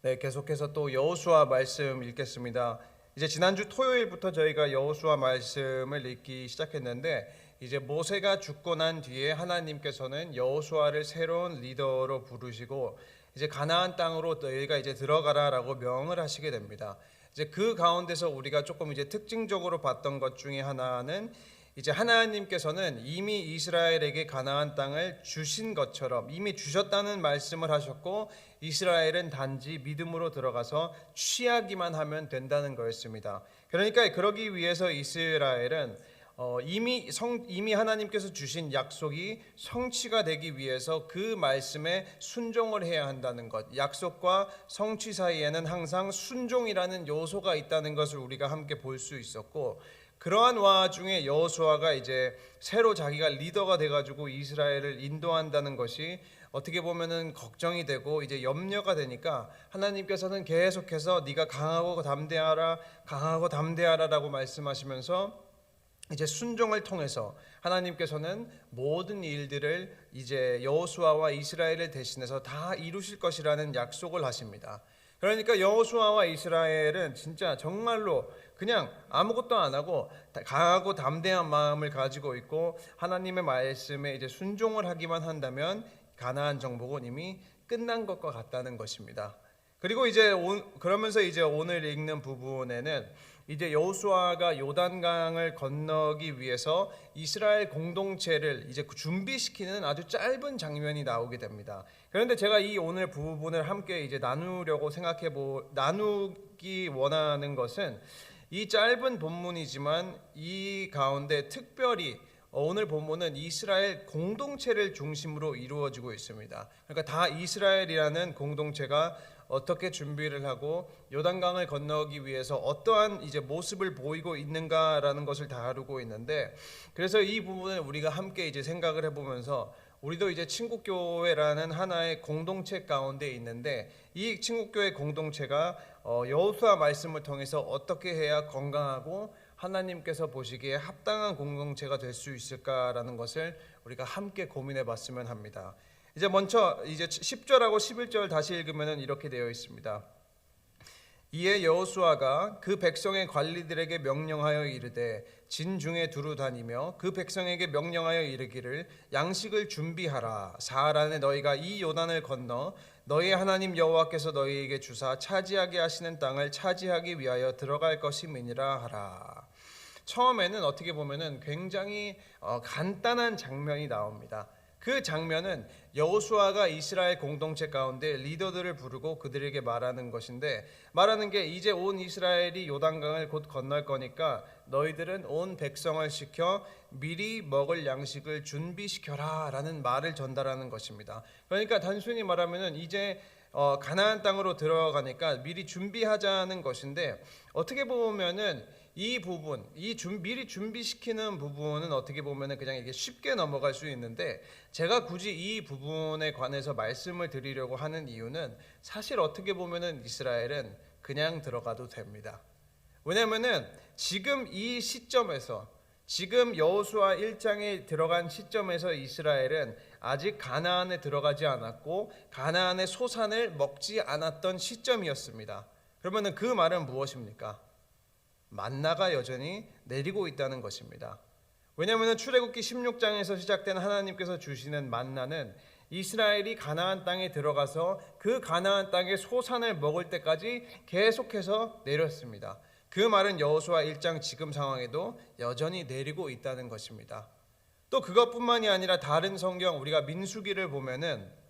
네, 계속해서 또 여호수아 말씀 읽겠습니다. 이제 지난주 토요일부터 저희가 여호수아 말씀을 읽기 시작했는데 이제 모세가 죽고 난 뒤에 하나님께서는 여호수아를 새로운 리더로 부르시고 이제 가나안 땅으로 너희가 이제 들어가라라고 명을 하시게 됩니다. 이제 그 가운데서 우리가 조금 이제 특징적으로 봤던 것 중에 하나는 이제 하나님께서는 이미 이스라엘에게 가나안 땅을 주신 것처럼 이미 주셨다는 말씀을 하셨고 이스라엘은 단지 믿음으로 들어가서 취하기만 하면 된다는 거였습니다. 그러니까 그러기 위해서 이스라엘은 이미 하나님께서 주신 약속이 성취가 되기 위해서 그 말씀에 순종을 해야 한다는 것, 약속과 성취 사이에는 항상 순종이라는 요소가 있다는 것을 우리가 함께 볼 수 있었고, 그러한 와중에 여호수아가 이제 새로 자기가 리더가 돼가지고 이스라엘을 인도한다는 것이 어떻게 보면은 걱정이 되고 이제 염려가 되니까 하나님께서는 계속해서 네가 강하고 담대하라라고 말씀하시면서 이제 순종을 통해서 하나님께서는 모든 일들을 이제 여호수아와 이스라엘을 대신해서 다 이루실 것이라는 약속을 하십니다. 그러니까 여호수아와 이스라엘은 진짜 정말로 그냥 아무것도 안 하고 강하고 담대한 마음을 가지고 있고 하나님의 말씀에 이제 순종을 하기만 한다면 가나안 정복은 이미 끝난 것과 같다는 것입니다. 그리고 이제 그러면서 이제 오늘 읽는 부분에는 이제 여호수아가 요단강을 건너기 위해서 이스라엘 공동체를 이제 준비시키는 아주 짧은 장면이 나오게 됩니다. 그런데 제가 이 오늘 부분을 함께 이제 나누기 원하는 것은 이 짧은 본문이지만 이 가운데 특별히 오늘 본문은 이스라엘 공동체를 중심으로 이루어지고 있습니다. 그러니까 다 이스라엘이라는 공동체가 어떻게 준비를 하고 요단강을 건너기 위해서 어떠한 이제 모습을 보이고 있는가라는 것을 다루고 있는데, 그래서 이 부분을 우리가 함께 이제 생각을 해보면서 우리도 이제 친국교회라는 하나의 공동체 가운데 있는데 이 친국교회 공동체가 여호수아 말씀을 통해서 어떻게 해야 건강하고 하나님께서 보시기에 합당한 공동체가 될 수 있을까라는 것을 우리가 함께 고민해 봤으면 합니다. 이제 먼저 이제 10절하고 11절 다시 읽으면 이렇게 되어 있습니다. 이에 여호수아가 그 백성의 관리들에게 명령하여 이르되 진중에 두루 다니며 그 백성에게 명령하여 이르기를 양식을 준비하라. 사흘 안에 너희가 이 요단을 건너 너희 하나님 여호와께서 너희에게 주사 차지하게 하시는 땅을 차지하기 위하여 들어갈 것임이니라 하라. 처음에는 어떻게 보면은 굉장히 간단한 장면이 나옵니다. 그 장면은 여호수아가 이스라엘 공동체 가운데 리더들을 부르고 그들에게 말하는 것인데, 말하는 게 이제 온 이스라엘이 요단강을 곧 건널 거니까 너희들은 온 백성을 시켜 미리 먹을 양식을 준비시켜라 라는 말을 전달하는 것입니다. 그러니까 단순히 말하면은 이제 가나안 땅으로 들어가니까 미리 준비하자는 것인데, 어떻게 보면은 이 부분, 미리 준비시키는 부분은 어떻게 보면은 그냥 이게 쉽게 넘어갈 수 있는데, 제가 굳이 이 부분에 관해서 말씀을 드리려고 하는 이유는 사실 어떻게 보면은 이스라엘은 그냥 들어가도 됩니다. 왜냐면은 지금 이 시점에서, 지금 여호수아 1장에 들어간 시점에서 이스라엘은 아직 가나안에 들어가지 않았고 가나안의 소산을 먹지 않았던 시점이었습니다. 그러면은 그 말은 무엇입니까? 만나가 여전히 내리고 있다는 것입니다. 왜냐하면 출애굽기 16장에서 시작된 하나님께서 주시는 만나는 이스라엘이 가나안 땅에 들어가서 그 가나안 땅의 소산을 먹을 때까지 계속해서 내렸습니다. 그 말은 여호수아 1장 지금 상황에도 여전히 내리고 있다는 것입니다. 또 그것뿐만이 아니라 다른 성경 우리가 민수기를 보면은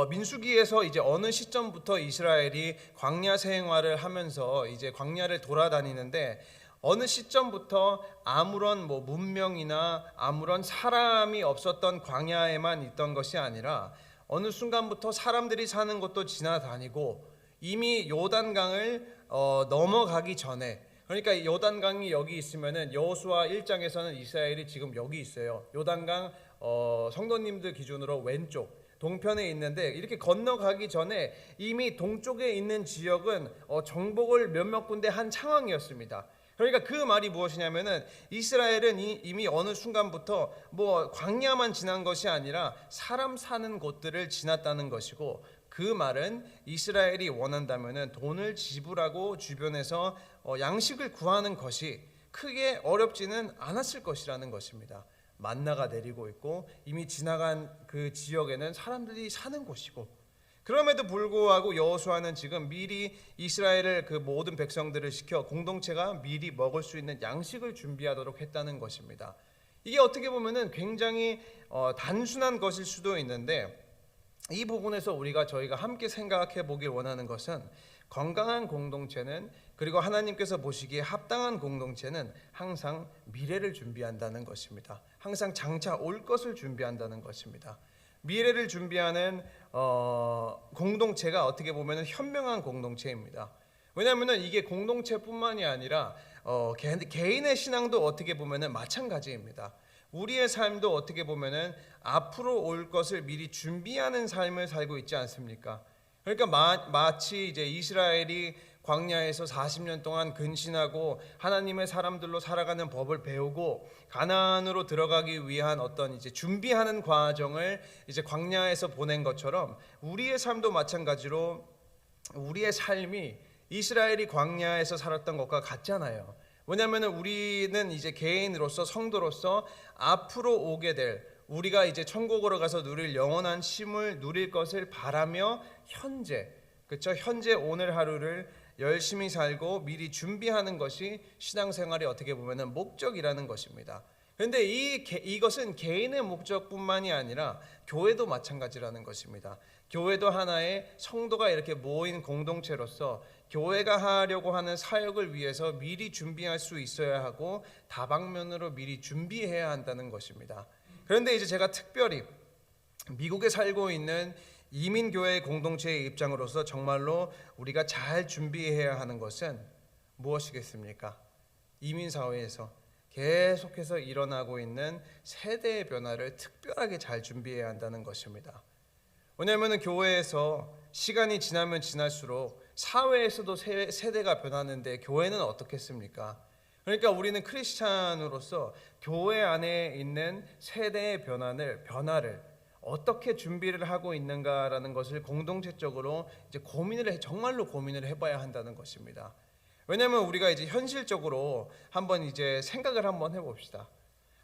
민수기에서 이제 어느 시점부터 이스라엘이 광야 생활을 하면서 이제 광야를 돌아다니는데, 어느 시점부터 아무런 문명이나 아무런 사람이 없었던 광야에만 있던 것이 아니라 어느 순간부터 사람들이 사는 곳도 지나다니고 이미 요단강을 넘어가기 전에, 그러니까 요단강이 여기 있으면은 여호수아 1장에서는 이스라엘이 지금 여기 있어요. 요단강 성도님들 기준으로 왼쪽 동편에 있는데, 이렇게 건너가기 전에 이미 동쪽에 있는 지역은 정복을 몇몇 군데 한 상황이었습니다. 그러니까 그 말이 무엇이냐면은 이스라엘은 이미 어느 순간부터 뭐 광야만 지난 것이 아니라 사람 사는 곳들을 지났다는 것이고, 그 말은 이스라엘이 원한다면은 돈을 지불하고 주변에서 양식을 구하는 것이 크게 어렵지는 않았을 것이라는 것입니다. 만나가 내리고 있고 이미 지나간 그 지역에는 사람들이 사는 곳이고, 그럼에도 불구하고 여호수아는 지금 미리 이스라엘을 그 모든 백성들을 시켜 공동체가 미리 먹을 수 있는 양식을 준비하도록 했다는 것입니다. 이게 어떻게 보면은 굉장히 단순한 것일 수도 있는데, 이 부분에서 저희가 함께 생각해 보길 원하는 것은, 건강한 공동체는, 그리고 하나님께서 보시기에 합당한 공동체는 항상 미래를 준비한다는 것입니다. 항상 장차 올 것을 준비한다는 것입니다. 미래를 준비하는 공동체가 어떻게 보면 현명한 공동체입니다. 왜냐하면 이게 공동체뿐만이 아니라 개인의 신앙도 어떻게 보면 마찬가지입니다. 우리의 삶도 어떻게 보면 앞으로 올 것을 미리 준비하는 삶을 살고 있지 않습니까? 그러니까 마치 이제 이스라엘이 광야에서 40년 동안 근신하고 하나님의 사람들로 살아가는 법을 배우고 가나안으로 들어가기 위한 어떤 이제 준비하는 과정을 이제 광야에서 보낸 것처럼, 우리의 삶도 마찬가지로 우리의 삶이 이스라엘이 광야에서 살았던 것과 같잖아요. 왜냐하면 우리는 이제 개인으로서, 성도로서 앞으로 오게 될, 우리가 이제 천국으로 가서 누릴 영원한 쉼을 누릴 것을 바라며 현재, 그렇죠? 현재 오늘 하루를 열심히 살고 미리 준비하는 것이 신앙생활의 어떻게 보면은 목적이라는 것입니다. 그런데 이것은 개인의 목적뿐만이 아니라 교회도 마찬가지라는 것입니다. 교회도 하나의 성도가 이렇게 모인 공동체로서 교회가 하려고 하는 사역을 위해서 미리 준비할 수 있어야 하고 다방면으로 미리 준비해야 한다는 것입니다. 그런데 이제 제가 특별히 미국에 살고 있는 이민교회 공동체의 입장으로서 정말로 우리가 잘 준비해야 하는 것은 무엇이겠습니까? 이민사회에서 계속해서 일어나고 있는 세대의 변화를 특별하게 잘 준비해야 한다는 것입니다. 왜냐하면 교회에서 시간이 지나면 지날수록 사회에서도 세대가 변하는데 교회는 어떻겠습니까? 그러니까 우리는 크리스찬으로서 교회 안에 있는 세대의 변화를 어떻게 준비를 하고 있는가라는 것을 공동체적으로 이제 정말로 고민을 해봐야 한다는 것입니다. 왜냐하면 우리가 이제 현실적으로 한번 이제 생각을 한번 해봅시다.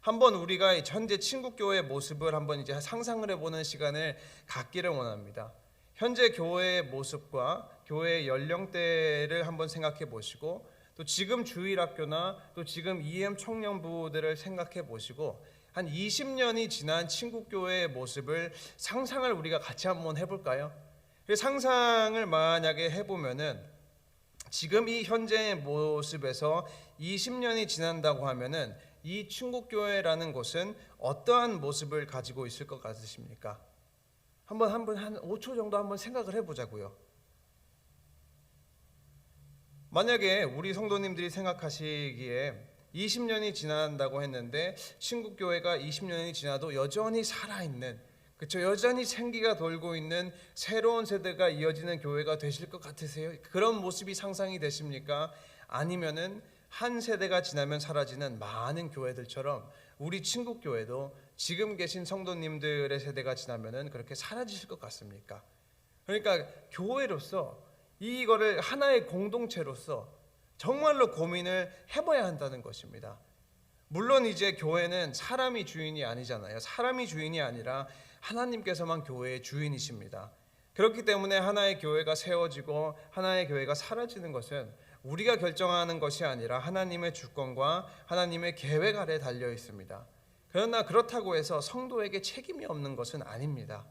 한번 우리가 현재 친국교회의 모습을 한번 이제 상상을 해보는 시간을 갖기를 원합니다. 현재 교회의 모습과 교회의 연령대를 한번 생각해 보시고, 또 지금 주일학교나 또 지금 EM 청년부들을 생각해 보시고, 한 20년이 지난 친국교회의 모습을 상상을 우리가 같이 한번 해볼까요? 상상을 만약에 해보면은 지금 이 현재의 모습에서 20년이 지난다고 하면은 이 친국교회라는 곳은 어떠한 모습을 가지고 있을 것 같으십니까? 한번 한 5초 정도 한번 생각을 해보자고요. 만약에 우리 성도님들이 생각하시기에 20년이 지난다고 했는데 친국교회가 20년이 지나도 여전히 살아있는, 그렇죠? 여전히 생기가 돌고 있는 새로운 세대가 이어지는 교회가 되실 것 같으세요? 그런 모습이 상상이 되십니까? 아니면은 한 세대가 지나면 사라지는 많은 교회들처럼 우리 친국교회도 지금 계신 성도님들의 세대가 지나면은 그렇게 사라지실 것 같습니까? 그러니까 교회로서 이거를 하나의 공동체로서 정말로 고민을 해봐야 한다는 것입니다. 물론 이제 교회는 사람이 주인이 아니잖아요. 사람이 주인이 아니라 하나님께서만 교회의 주인이십니다. 그렇기 때문에 하나의 교회가 세워지고 하나의 교회가 사라지는 것은 우리가 결정하는 것이 아니라 하나님의 주권과 하나님의 계획 아래 달려 있습니다. 그러나 그렇다고 해서 성도에게 책임이 없는 것은 아닙니다.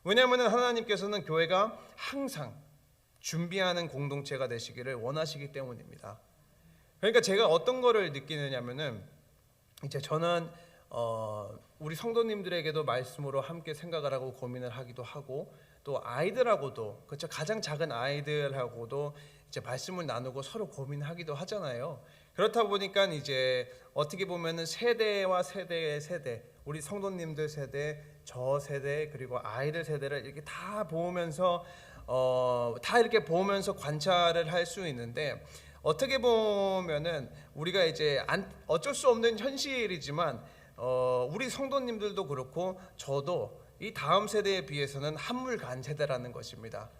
왜냐하면 하나님께서는 교회가 항상 준비하는 공동체가 되시기를 원하시기 때문입니다. 그러니까 제가 어떤 거를 느끼느냐면은, 이제 저는 우리 성도님들에게도 말씀으로 함께 생각을 하고 고민을 하기도 하고, 또 아이들하고도, 그렇죠, 가장 작은 아이들하고도 이제 말씀을 나누고 서로 고민하기도 하잖아요. 그렇다 보니까 이제 어떻게 보면은 세대와 세대의 세대, 우리 성도님들 세대, 저 세대, 그리고 아이들 세대를 이렇게 다 이렇게 보면서 관찰을 할 수 있는데, 어떻게 보면은 우리가 이제 어쩔 수 없는 현실이지만 우리 성도님들도 그렇고 저도 이 다음 세대에 비해서는 한물간 세대라는 것입니다.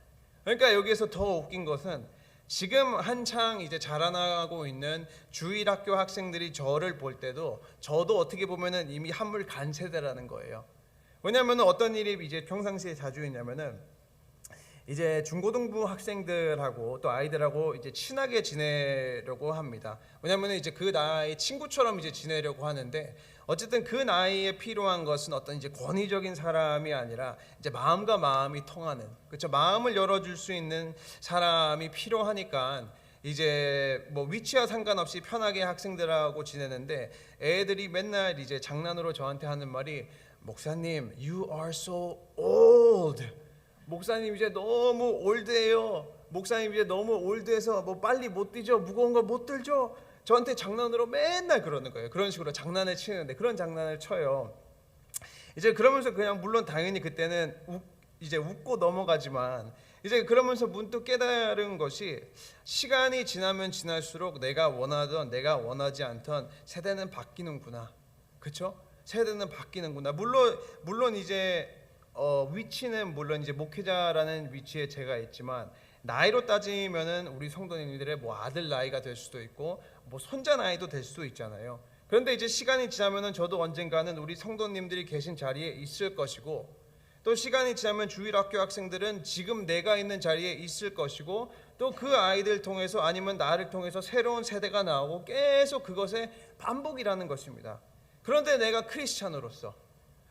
그러니까 여기에서 더 웃긴 것은 지금 한창 이제 자라나고 있는 주일학교 학생들이 저를 볼 때도 저도 어떻게 보면은 이미 한물간 세대라는 거예요. 왜냐하면 어떤 일이 이제 평상시에 자주 있냐면은 이제 중고등부 학생들하고 또 아이들하고 이제 친하게 지내려고 합니다. 왜냐하면 이제 그 나이 친구처럼 이제 지내려고 하는데 어쨌든 그 나이에 필요한 것은 어떤 이제 권위적인 사람이 아니라 이제 마음과 마음이 통하는, 그렇죠? 마음을 열어줄 수 있는 사람이 필요하니까 이제 뭐 위치와 상관없이 편하게 학생들하고 지내는데 애들이 맨날 이제 장난으로 저한테 하는 말이 목사님, you are so old. 목사님 이제 너무 올드해요. 목사님 이제 너무 올드해서 뭐 빨리 못 뛰죠. 무거운 거 못 들죠. 저한테 장난으로 맨날 그러는 거예요. 그런 식으로 장난을 치는데 그런 장난을 쳐요. 이제 그러면서 그냥 물론 당연히 그때는 이제 웃고 넘어가지만 이제 그러면서 문득 깨달은 것이 시간이 지나면 지날수록 내가 원하던 내가 원하지 않던 세대는 바뀌는구나. 그렇죠? 세대는 바뀌는구나. 물론 이제 위치는 물론 이제 목회자라는 위치에 제가 있지만 나이로 따지면은 우리 성도님들의 뭐 아들 나이가 될 수도 있고 뭐 손자 나이도 될 수도 있잖아요. 그런데 이제 시간이 지나면은 저도 언젠가는 우리 성도님들이 계신 자리에 있을 것이고 또 시간이 지나면 주일학교 학생들은 지금 내가 있는 자리에 있을 것이고 또 그 아이들 통해서 아니면 나를 통해서 새로운 세대가 나오고 계속 그것의 반복이라는 것입니다. 그런데 내가 크리스찬으로서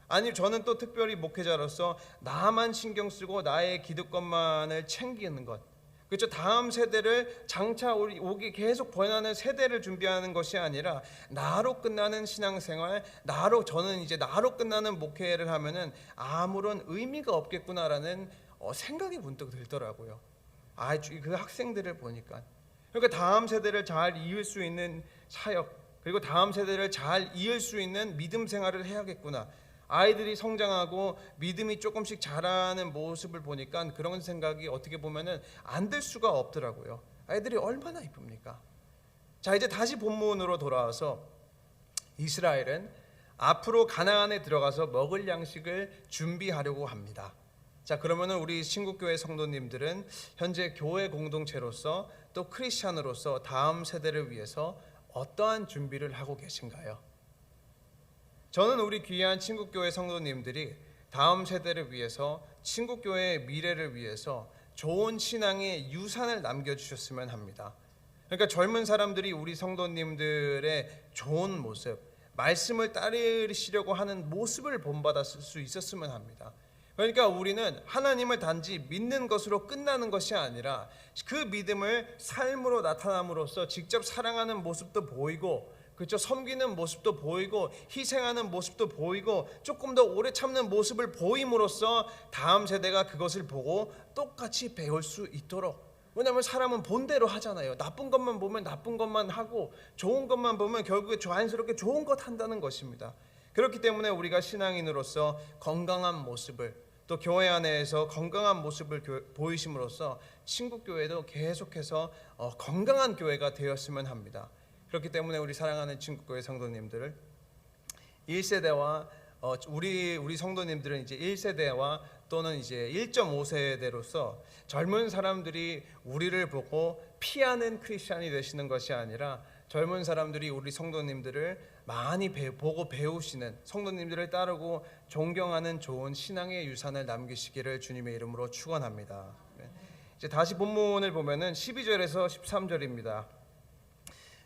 아니 저는 또 특별히 목회자로서 나만 신경 쓰고 나의 기득권만을 챙기는 것, 그렇죠? 다음 세대를 장차 오기 계속 번하는 세대를 준비하는 것이 아니라 나로 끝나는 신앙생활, 저는 이제 나로 끝나는 목회를 하면은 아무런 의미가 없겠구나라는 생각이 문득 들더라고요. 그 학생들을 보니까. 그러니까 다음 세대를 잘 이을 수 있는 사역, 그리고 다음 세대를 잘 이을 수 있는 믿음 생활을 해야겠구나. 아이들이 성장하고 믿음이 조금씩 자라는 모습을 보니까 그런 생각이 어떻게 보면은 안 들 수가 없더라고요. 아이들이 얼마나 이쁩니까? 자, 이제 다시 본문으로 돌아와서 이스라엘은 앞으로 가나안에 들어가서 먹을 양식을 준비하려고 합니다. 자, 그러면은 우리 신국교회 성도님들은 현재 교회 공동체로서 또 크리스찬으로서 다음 세대를 위해서 어떠한 준비를 하고 계신가요? 저는 우리 귀한 친국교회 성도님들이 다음 세대를 위해서 친국교회의 미래를 위해서 좋은 신앙의 유산을 남겨주셨으면 합니다. 그러니까 젊은 사람들이 우리 성도님들의 좋은 모습, 말씀을 따르시려고 하는 모습을 본받았을 수 있었으면 합니다. 그러니까 우리는 하나님을 단지 믿는 것으로 끝나는 것이 아니라 그 믿음을 삶으로 나타남으로써 직접 사랑하는 모습도 보이고, 그렇죠? 섬기는 모습도 보이고 희생하는 모습도 보이고 조금 더 오래 참는 모습을 보임으로써 다음 세대가 그것을 보고 똑같이 배울 수 있도록. 왜냐하면 사람은 본대로 하잖아요. 나쁜 것만 보면 나쁜 것만 하고 좋은 것만 보면 결국에 자연스럽게 좋은 것 한다는 것입니다. 그렇기 때문에 우리가 신앙인으로서 건강한 모습을 또 교회 안에서 건강한 모습을 보이심으로써 친국교회도 계속해서 건강한 교회가 되었으면 합니다. 그렇기 때문에 우리 사랑하는 친국교회 성도님들을 1세대와 우리 성도님들은 이제 1세대와 또는 이제 1.5세대로서 젊은 사람들이 우리를 보고 피하는 크리스찬이 되시는 것이 아니라 젊은 사람들이 우리 성도님들을 많이 보고 배우시는, 성도님들을 따르고 존경하는 좋은 신앙의 유산을 남기시기를 주님의 이름으로 축원합니다. 이제 다시 본문을 보면은 12절에서 13절입니다.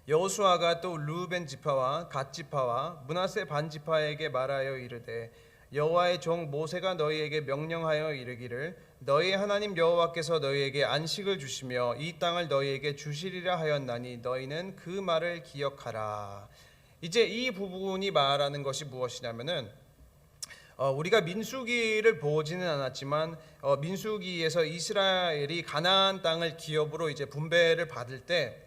여호수아가 또 르우벤 지파와 갓 지파와 므낫세 반 지파에게 말하여 이르되 여호와의 종 모세가 너희에게 명령하여 이르기를 너희 하나님 여호와께서 너희에게 안식을 주시며 이 땅을 너희에게 주시리라 하였나니 너희는 그 말을 기억하라. 이제 이 부분이 말하는 것이 무엇이냐면은 우리가 민수기를 보지는 않았지만 민수기에서 이스라엘이 가나안 땅을 기업으로 이제 분배를 받을 때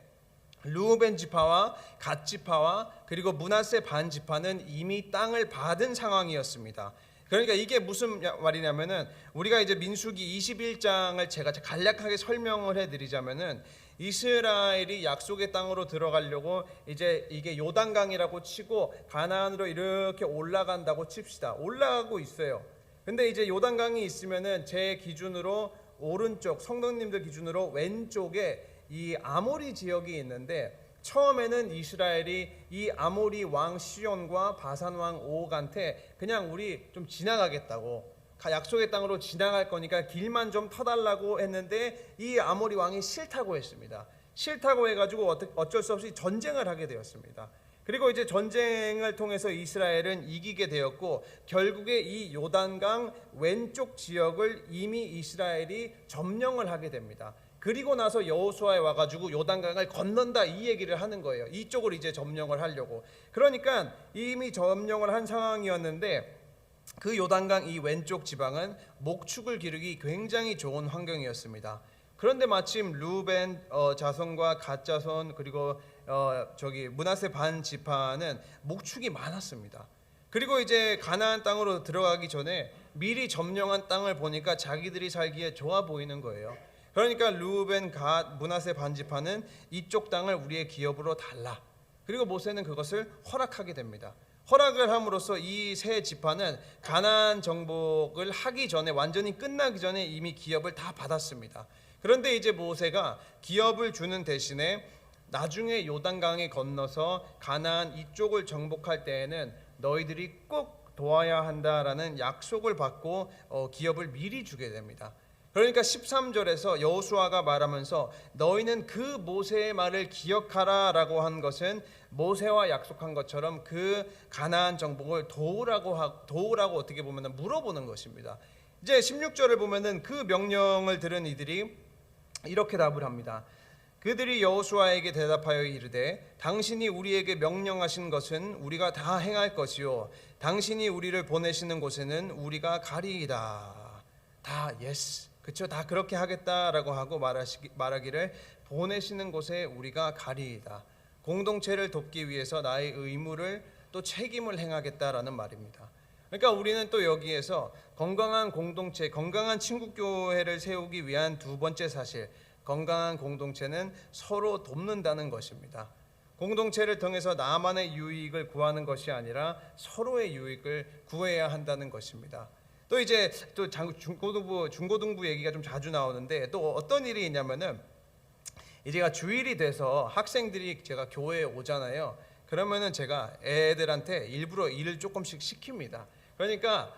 르우벤 지파와 갓 지파와 그리고 므낫세 반 지파는 이미 땅을 받은 상황이었습니다. 그러니까 이게 무슨 말이냐면은 우리가 이제 민수기 21장을 제가 간략하게 설명을 해드리자면은 이스라엘이 약속의 땅으로 들어가려고 이제 이게 요단강이라고 치고 가나안으로 이렇게 올라간다고 칩시다. 올라가고 있어요. 근데 이제 요단강이 있으면은 제 기준으로 오른쪽, 성도님들 기준으로 왼쪽에 이 아모리 지역이 있는데, 처음에는 이스라엘이 이 아모리 왕 시온과 바산 왕 옥한테 그냥 우리 좀 지나가겠다고, 약속의 땅으로 지나갈 거니까 길만 좀 터달라고 했는데 이 아모리 왕이 싫다고 했습니다. 싫다고 해가지고 어쩔 수 없이 전쟁을 하게 되었습니다. 그리고 이제 전쟁을 통해서 이스라엘은 이기게 되었고, 결국에 이 요단강 왼쪽 지역을 이미 이스라엘이 점령을 하게 됩니다. 그리고 나서 여호수아에 와가지고 요단강을 건넌다 이 얘기를 하는 거예요. 이쪽을 이제 점령을 하려고. 그러니까 이미 점령을 한 상황이었는데, 그 요단강 이 왼쪽 지방은 목축을 기르기 굉장히 좋은 환경이었습니다. 그런데 마침 루벤 자손과 갓 자손, 그리고 므낫세 반 지파는 목축이 많았습니다. 그리고 이제 가나안 땅으로 들어가기 전에 미리 점령한 땅을 보니까 자기들이 살기에 좋아 보이는 거예요. 그러니까 루벤, 갓, 므낫세 반 지파는 이쪽 땅을 우리의 기업으로 달라. 그리고 모세는 그것을 허락하게 됩니다. 허락을 함으로써 이 세 지파는 가나안 정복을 하기 전에, 완전히 끝나기 전에 이미 기업을 다 받았습니다. 그런데 이제 모세가 기업을 주는 대신에 나중에 요단강에 건너서 가나안 이쪽을 정복할 때에는 너희들이 꼭 도와야 한다라는 약속을 받고 기업을 미리 주게 됩니다. 그러니까 13절에서 여호수아가 말하면서 너희는 그 모세의 말을 기억하라 라고 한 것은 모세와 약속한 것처럼 그 가나안 정복을 도우라고 어떻게 보면 물어보는 것입니다. 이제 16절을 보면은 그 명령을 들은 이들이 이렇게 답을 합니다. 그들이 여호수아에게 대답하여 이르되 당신이 우리에게 명령하신 것은 우리가 다 행할 것이요 당신이 우리를 보내시는 곳에는 우리가 가리이다. 다 예스, 그렇죠, 다 그렇게 하겠다라고 하고 말하기를 보내시는 곳에 우리가 가리이다. 공동체를 돕기 위해서 나의 의무를 또 책임을 행하겠다라는 말입니다. 그러니까 우리는 또 여기에서 건강한 공동체, 건강한 친구교회를 세우기 위한 두 번째 사실, 건강한 공동체는 서로 돕는다는 것입니다. 공동체를 통해서 나만의 유익을 구하는 것이 아니라 서로의 유익을 구해야 한다는 것입니다. 또 이제 또 중고등부 얘기가 좀 자주 나오는데, 또 어떤 일이 있냐면은 이제가 주일이 돼서 학생들이 제가 교회에 오잖아요. 그러면은 제가 애들한테 일부러 일을 조금씩 시킵니다. 그러니까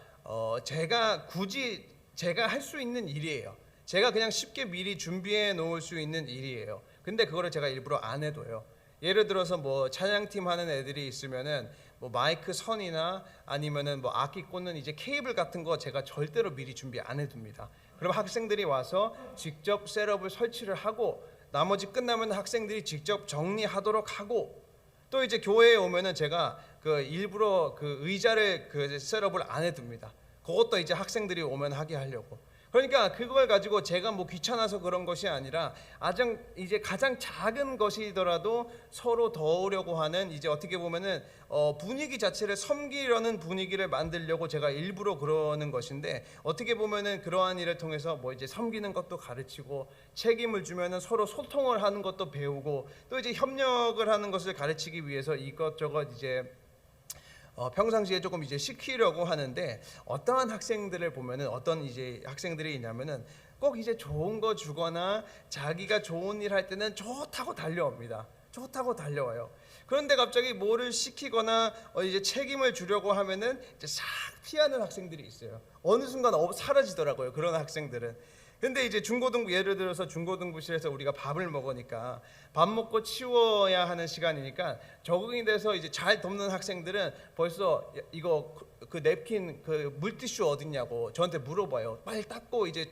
제가 굳이 제가 할 수 있는 일이에요. 제가 그냥 쉽게 미리 준비해 놓을 수 있는 일이에요. 근데 그거를 제가 일부러 안 해둬요. 예를 들어서 뭐 찬양팀 하는 애들이 있으면은 뭐 마이크 선이나 아니면은 뭐 악기 꽂는 이제 케이블 같은 거 제가 절대로 미리 준비 안 해둡니다. 그럼 학생들이 와서 직접 셋업을 설치를 하고, 나머지 끝나면 학생들이 직접 정리하도록 하고, 또 이제 교회에 오면은 제가 그 일부러 그 의자를 그 셋업을 안 해둡니다. 그것도 이제 학생들이 오면 하게 하려고. 그러니까 그걸 가지고 제가 뭐 귀찮아서 그런 것이 아니라 이제 가장 작은 것이더라도 서로 도우려고 하는, 이제 어떻게 보면은 분위기 자체를 섬기려는 분위기를 만들려고 제가 일부러 그러는 것인데, 어떻게 보면은 그러한 일을 통해서 뭐 이제 섬기는 것도 가르치고, 책임을 주면은 서로 소통을 하는 것도 배우고, 또 이제 협력을 하는 것을 가르치기 위해서 이것저것 이제 평상시에 조금 이제 시키려고 하는데, 어떠한 학생들을 보면은 어떤 이제 학생들이 있냐면은 꼭 이제 좋은 거 주거나 자기가 좋은 일 할 때는 좋다고 달려옵니다. 좋다고 달려와요. 그런데 갑자기 뭐를 시키거나 이제 책임을 주려고 하면은 이제 싹 피하는 학생들이 있어요. 어느 순간 사라지더라고요, 그런 학생들은. 근데 이제 예를 들어서 중고등부실에서 우리가 밥을 먹으니까 밥 먹고 치워야 하는 시간이니까 적응이 돼서 이제 잘 돕는 학생들은 벌써 이거 그 냅킨 그 물티슈 어딨냐고 저한테 물어봐요. 빨리 닦고 이제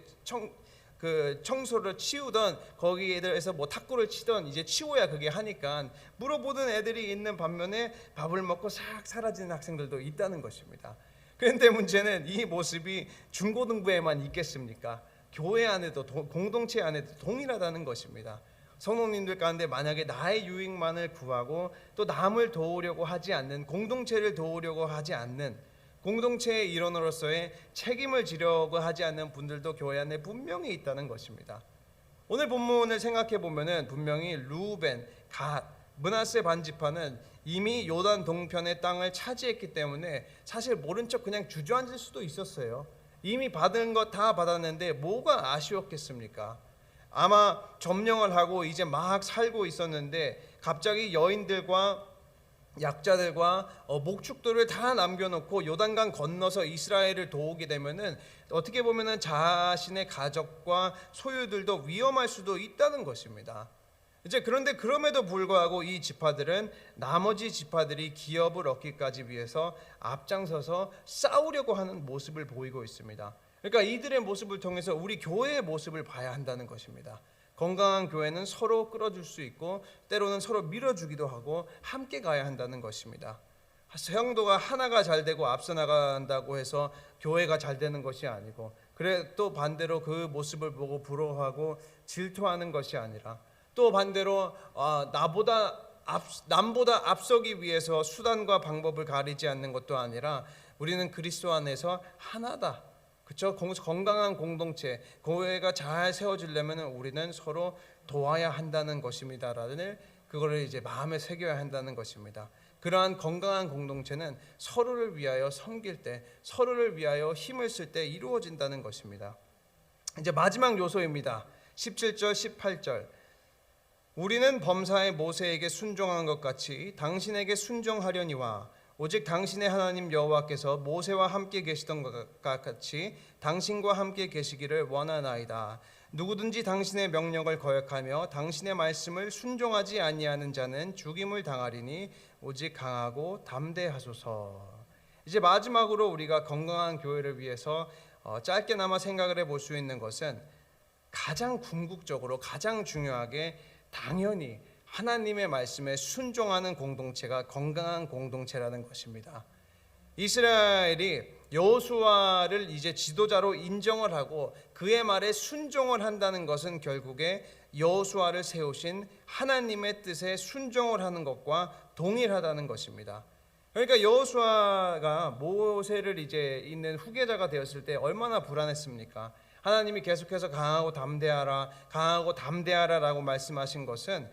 청소를 치우던, 거기에서 뭐 탁구를 치던 이제 치워야 그게 하니까 물어보던 애들이 있는 반면에 밥을 먹고 싹 사라지는 학생들도 있다는 것입니다. 그런데 문제는 이 모습이 중고등부에만 있겠습니까? 교회 안에도 공동체 안에도 동일하다는 것입니다. 성도님들 가운데 만약에 나의 유익만을 구하고 또 남을 도우려고 하지 않는, 공동체를 도우려고 하지 않는, 공동체의 일원으로서의 책임을 지려고 하지 않는 분들도 교회 안에 분명히 있다는 것입니다. 오늘 본문을 생각해 보면은 분명히 루벤, 갓, 므낫세 반지파는 이미 요단 동편의 땅을 차지했기 때문에 사실 모른 척 그냥 주저앉을 수도 있었어요. 이미 받은 것 다 받았는데 뭐가 아쉬웠겠습니까? 아마 점령을 하고 이제 막 살고 있었는데 갑자기 여인들과 약자들과 목축들을 다 남겨놓고 요단강 건너서 이스라엘을 도우게 되면은 어떻게 보면은 자신의 가족과 소유들도 위험할 수도 있다는 것입니다. 이제 그런데 그럼에도 불구하고 이 지파들은 나머지 지파들이 기업을 얻기까지 위해서 앞장서서 싸우려고 하는 모습을 보이고 있습니다. 그러니까 이들의 모습을 통해서 우리 교회의 모습을 봐야 한다는 것입니다. 건강한 교회는 서로 끌어줄 수 있고 때로는 서로 밀어주기도 하고 함께 가야 한다는 것입니다. 성도가 하나가 잘 되고 앞서 나간다고 해서 교회가 잘 되는 것이 아니고, 그래 또 반대로 그 모습을 보고 부러워하고 질투하는 것이 아니라, 또 반대로 남보다 앞서기 위해서 수단과 방법을 가리지 않는 것도 아니라 우리는 그리스도 안에서 하나다. 그렇죠? 건강한 공동체, 교회가 잘 세워지려면 우리는 서로 도와야 한다는 것입니다라는 그거를 이제 마음에 새겨야 한다는 것입니다. 그러한 건강한 공동체는 서로를 위하여 섬길 때, 서로를 위하여 힘을 쓸 때 이루어진다는 것입니다. 이제 마지막 요소입니다. 17절, 18절. 우리는 범사의 모세에게 순종한 것 같이 당신에게 순종하려니와 오직 당신의 하나님 여호와께서 모세와 함께 계시던 것 같이 당신과 함께 계시기를 원하나이다. 누구든지 당신의 명령을 거역하며 당신의 말씀을 순종하지 아니하는 자는 죽임을 당하리니 오직 강하고 담대하소서. 이제 마지막으로 우리가 건강한 교회를 위해서 짧게나마 생각을 해볼 수 있는 것은 가장 궁극적으로 가장 중요하게 당연히 하나님의 말씀에 순종하는 공동체가 건강한 공동체라는 것입니다. 이스라엘이 여호수아를 이제 지도자로 인정을 하고 그의 말에 순종을 한다는 것은 결국에 여호수아를 세우신 하나님의 뜻에 순종을 하는 것과 동일하다는 것입니다. 그러니까 여호수아가 모세를 이제 있는 후계자가 되었을 때 얼마나 불안했습니까? 하나님이 계속해서 강하고 담대하라라고 말씀하신 것은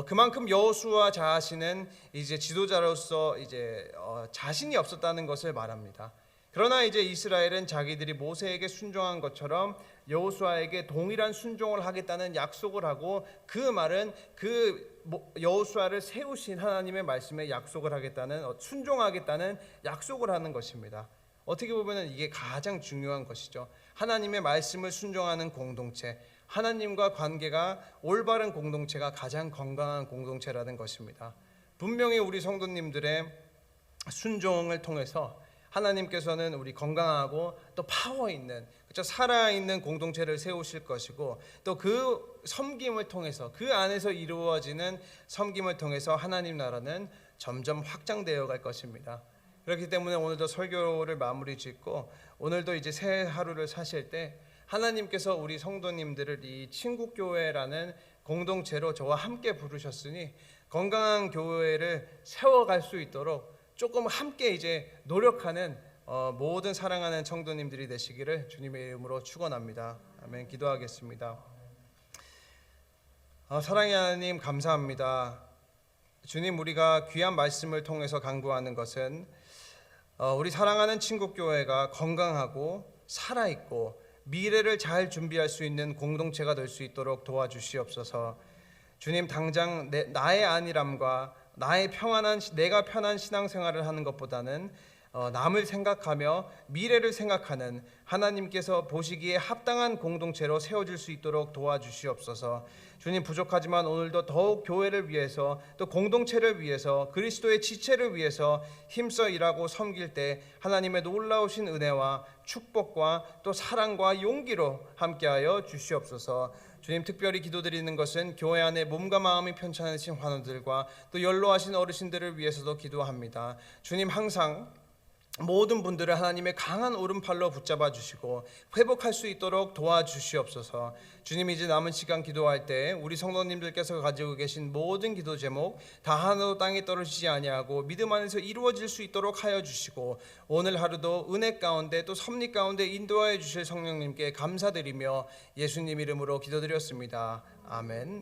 그만큼 여호수아 자신은 이제 지도자로서 이제 자신이 없었다는 것을 말합니다. 그러나 이제 이스라엘은 자기들이 모세에게 순종한 것처럼 여호수아에게 동일한 순종을 하겠다는 약속을 하고, 그 말은 그 여호수아를 세우신 하나님의 말씀에 약속을 하겠다는, 순종하겠다는 약속을 하는 것입니다. 어떻게 보면 이게 가장 중요한 것이죠. 하나님의 말씀을 순종하는 공동체, 하나님과 관계가 올바른 공동체가 가장 건강한 공동체라는 것입니다. 분명히 우리 성도님들의 순종을 통해서 하나님께서는 우리 건강하고 또 파워 있는, 그렇죠, 살아있는 공동체를 세우실 것이고, 또 그 섬김을 통해서, 그 안에서 이루어지는 섬김을 통해서 하나님 나라는 점점 확장되어 갈 것입니다. 그렇기 때문에 오늘도 설교를 마무리 짓고 오늘도 이제 새 하루를 사실 때 하나님께서 우리 성도님들을 이 친국교회라는 공동체로 저와 함께 부르셨으니 건강한 교회를 세워갈 수 있도록 조금 함께 이제 노력하는 모든 사랑하는 성도님들이 되시기를 주님의 이름으로 축원합니다. 아멘. 기도하겠습니다. 사랑의 하나님, 감사합니다. 주님, 우리가 귀한 말씀을 통해서 간구하는 것은 우리 사랑하는 친국교회가 건강하고 살아있고 미래를 잘 준비할 수 있는 공동체가 될 수 있도록 도와주시옵소서. 주님, 당장 나의 안일함과 내가 편한 신앙생활을 하는 것보다는 남을 생각하며 미래를 생각하는 하나님께서 보시기에 합당한 공동체로 세워질 수 있도록 도와주시옵소서. 주님, 부족하지만 오늘도 더욱 교회를 위해서, 또 공동체를 위해서, 그리스도의 지체를 위해서 힘써 일하고 섬길 때 하나님의 놀라우신 은혜와 축복과 또 사랑과 용기로 함께하여 주시옵소서. 주님, 특별히 기도드리는 것은 교회 안에 몸과 마음이 편찮으신 환우들과 또 연로하신 어르신들을 위해서도 기도합니다. 주님, 항상 모든 분들을 하나님의 강한 오른팔로 붙잡아 주시고 회복할 수 있도록 도와주시옵소서. 주님, 이제 남은 시간 기도할 때 우리 성도님들께서 가지고 계신 모든 기도 제목 다 하나도 땅에 떨어지지 아니하고 믿음 안에서 이루어질 수 있도록 하여 주시고, 오늘 하루도 은혜 가운데 또 섭리 가운데 인도하여 주실 성령님께 감사드리며 예수님 이름으로 기도드렸습니다. 아멘.